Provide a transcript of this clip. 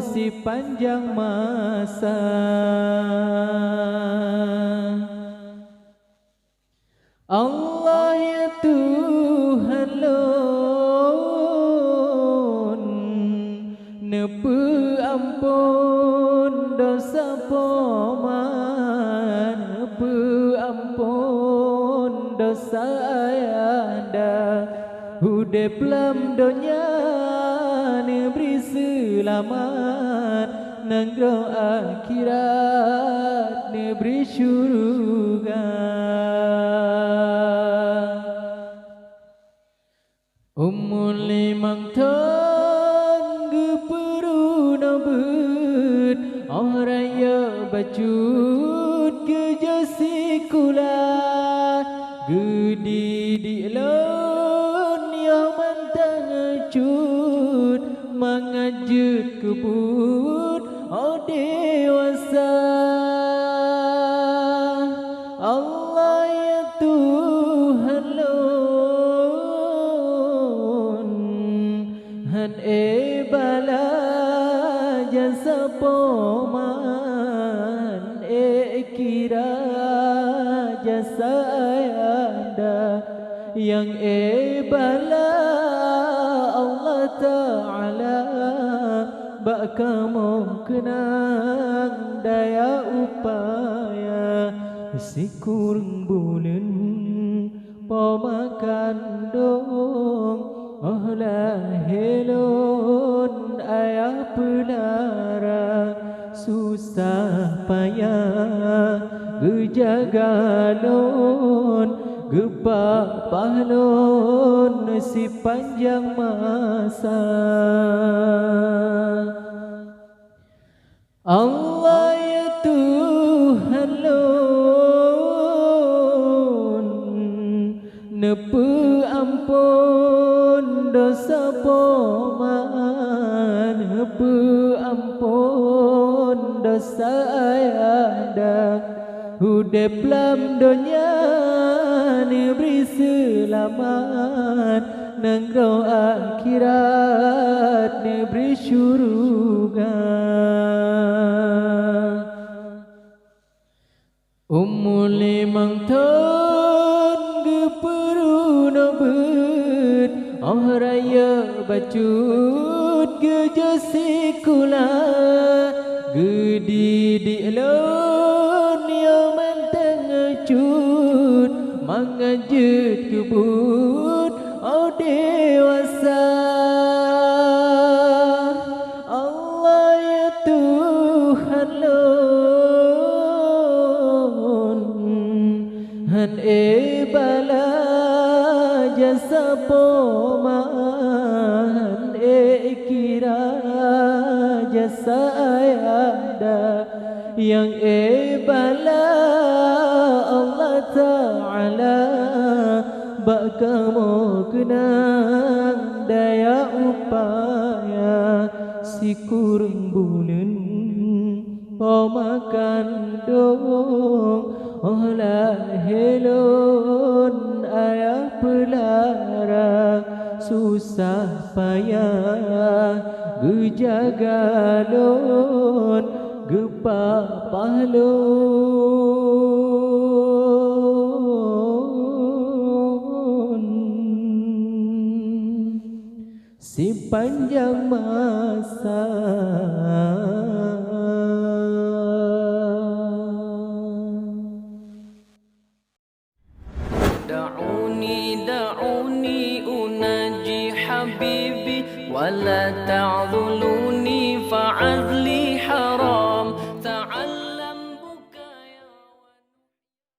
sepanjang masa. Allah ya Tuhan lon, nepe ampun dosa poman, nepe ampun dosa ayanda, hudep lam donya neberi selamat, nanggro akhirat neberi syurga. Umul limang tahun geperu nabut, oraya bacut gejasi kula, gedi di lon yang mantang cut, mengajut kebut oh dewasa. Allah ya Tuhan lon, han bala jasa poman, kira jasa ayanda, yang bala Allah Ta'ala bak kamu kenang daya upaya, si kurang bulan pemakan dong, oh lah helon ayah pelara, susah payah gejagalon, gepak pahlon sepanjang masa. Allah ya Tuhan lon, nepe ampun dosa poman, nepe ampun dosa ayanda, hudep lam donya neberi selamat, nanggro akhirat neberi syurga. Umul limang tahun geperu nabut, oraya bacut gejasi kula, gedi di lon yang mantang cut, mengajut kebut oh dewasa. Allah ya Tuhan lon, han bala jasa poman, kira jasa ayanda, yang bala Allah Ta'ala bak kamu kenang daya upaya, si kurang bulan pemakan dong, oh lah helon ayah pelara, susah payah gejagalon, gepak pahlon sepanjang masa. دعوني أناجي حبيبي ولا تعذلوني فعذلي